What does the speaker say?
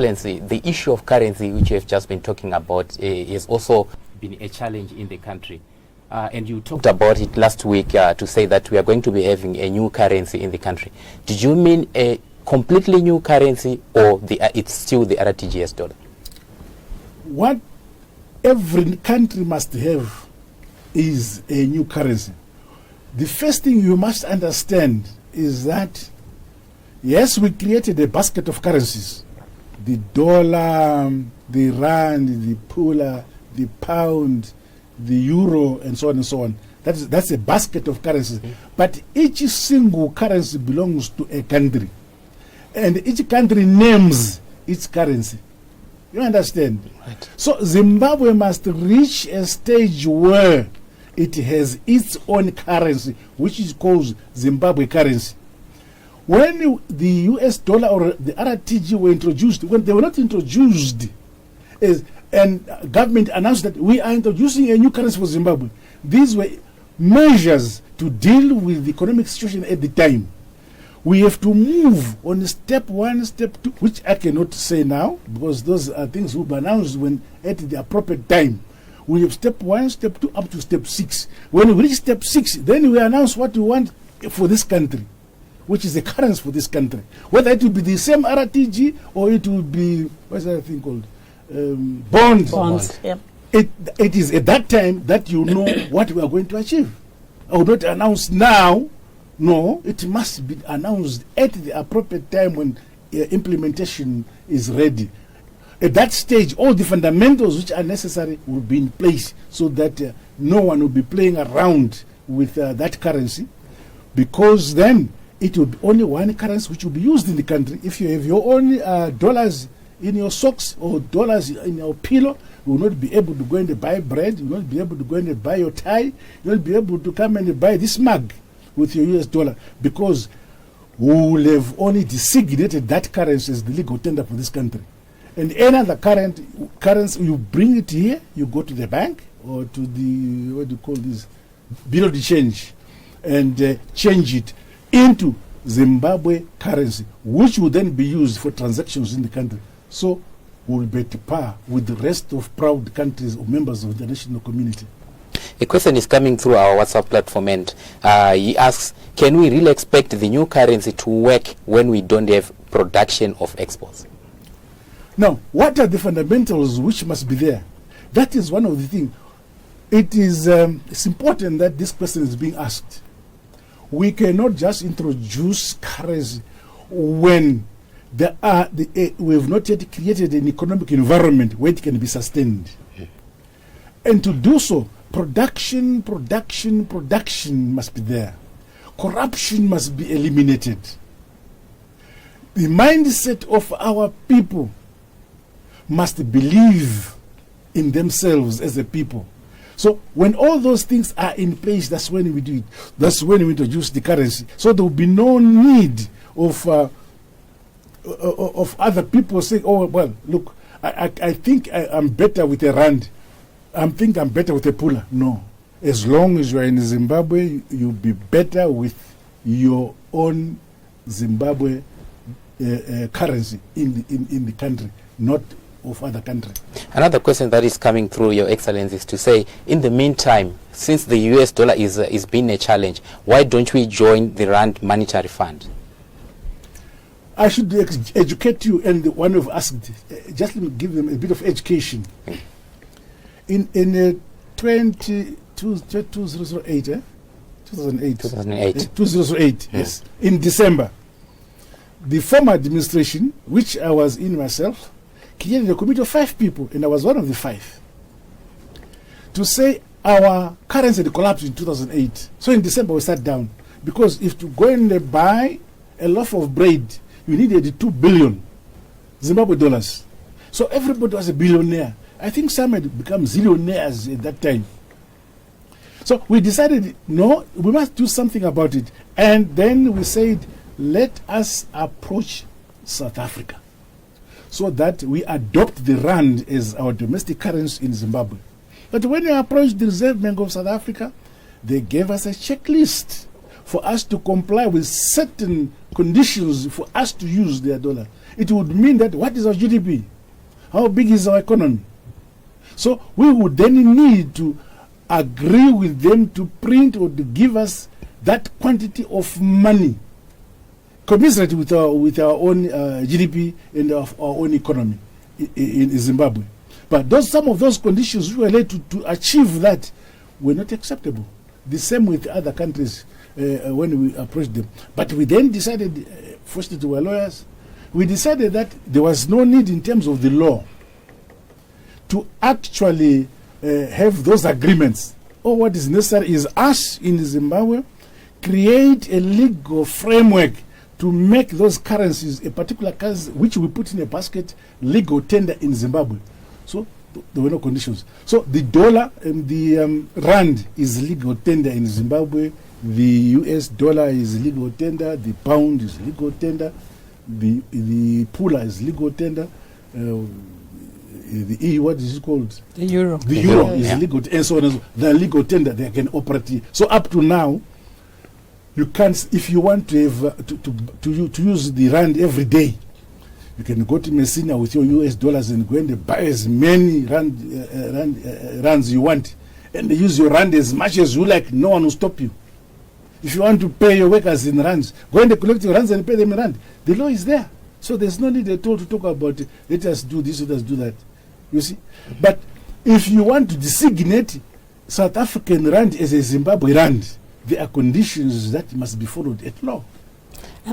The issue of currency, which you have just been talking about, is also been a challenge in the country. And you talked about it last week to say that we are going to be having a new currency in the country. Did you mean a completely new currency, or it's still the RTGS dollar? What every country must have is a new currency. The first thing you must understand is that, yes, we created a basket of currencies. The dollar, the rand, the pula, the pound, the euro, and so on and so on. That's a basket of currencies. Mm-hmm. But each single currency belongs to a country. And each country names its currency. You understand? Right. So Zimbabwe must reach a stage where it has its own currency, which is called Zimbabwe currency. When the US dollar or the RTG were introduced, when they were not introduced, and government announced that we are introducing a new currency for Zimbabwe, these were measures to deal with the economic situation at the time. We have to move on step one, step two, which I cannot say now, because those are things will be announced when at the appropriate time. We have step one, step two, up to step 6. When we reach step 6, then we announce what we want for this country, which is the currency for this country. Whether it will be the same RTG or it will be, what's that thing called? Bonds. Yep. It is at that time that you know what we are going to achieve. I will not announce now. No, it must be announced at the appropriate time when implementation is ready. At that stage, all the fundamentals which are necessary will be in place so that no one will be playing around with that currency, because then it will be only one currency which will be used in the country. If you have your own dollars in your socks or dollars in your pillow, you will not be able to go and buy bread, you will not be able to go and buy your tie, you will not be able to come and buy this mug with your US dollar, because we will have only designated that currency as the legal tender for this country. And any other currency, you bring it here, you go to the bank or to the, what do you call this, bill of the change, and change it into Zimbabwe currency, which will then be used for transactions in the country. So we'll be at par with the rest of proud countries or members of the international community. A question is coming through our WhatsApp platform, and he asks, can we really expect the new currency to work when we don't have production of exports? Now, what are the fundamentals which must be there? That is one of the things. It is it's important that this question is being asked. We cannot just introduce currency when we have not yet created an economic environment where it can be sustained. And to do so, production must be there. Corruption must be eliminated. The mindset of our people must believe in themselves as a people. So when all those things are in place, that's when we do it. That's when we introduce the currency. So there will be no need of other people saying, oh, well, look, I think I'm better with a rand. I think I'm better with a pula. No. As long as you are in Zimbabwe, you'll be better with your own Zimbabwe currency in the country, not of other countries. Another question that is coming through, Your Excellency, is to say, in the meantime, since the US dollar is being a challenge, why don't we join the Rand Monetary Fund? I should educate you, and one of us, just let me give them a bit of education. In 2008, 2008, yes, in December, the former administration, which I was in myself, created a committee of 5 people, and I was one of the 5, to say our currency had collapsed in 2008. So in December we sat down, because if to go and buy a loaf of bread, you needed 2 billion Zimbabwe dollars. So everybody was a billionaire. I think some had become zillionaires at that time. So we decided, no, we must do something about it. And then we said, let us approach South Africa so that we adopt the rand as our domestic currency in Zimbabwe. But when we approached the Reserve Bank of South Africa, they gave us a checklist for us to comply with certain conditions for us to use their dollar, it would mean that what is our GDP? How big is our economy? So we would then need to agree with them to print or to give us that quantity of money commensurate with our own GDP and our own economy in Zimbabwe. But some of those conditions we were led to achieve that were not acceptable. The same with other countries when we approached them. But we then decided, fortunately we were lawyers, we decided that there was no need in terms of the law to actually have those agreements. All what is necessary is us in Zimbabwe create a legal framework to make those currencies, a particular currency which we put in a basket, legal tender in Zimbabwe. So there were no conditions. So the dollar and the rand is legal tender in Zimbabwe. The US dollar is legal tender. The pound is legal tender. The pula is legal tender. The EU, what is it called? The euro. The euro is legal, and so on. And so the legal tender they can operate. So up to now, you can't. If you want to have to use the rand every day, you can go to Messina with your US dollars and go and buy as many rands you want, and use your rand as much as you like. No one will stop you. If you want to pay your workers in rands, go and collect your rands and pay them in rand. The law is there, so there's no need at all to talk about let us do this, let us do that. You see, but if you want to designate South African rand as a Zimbabwe rand, there are conditions that must be followed at law.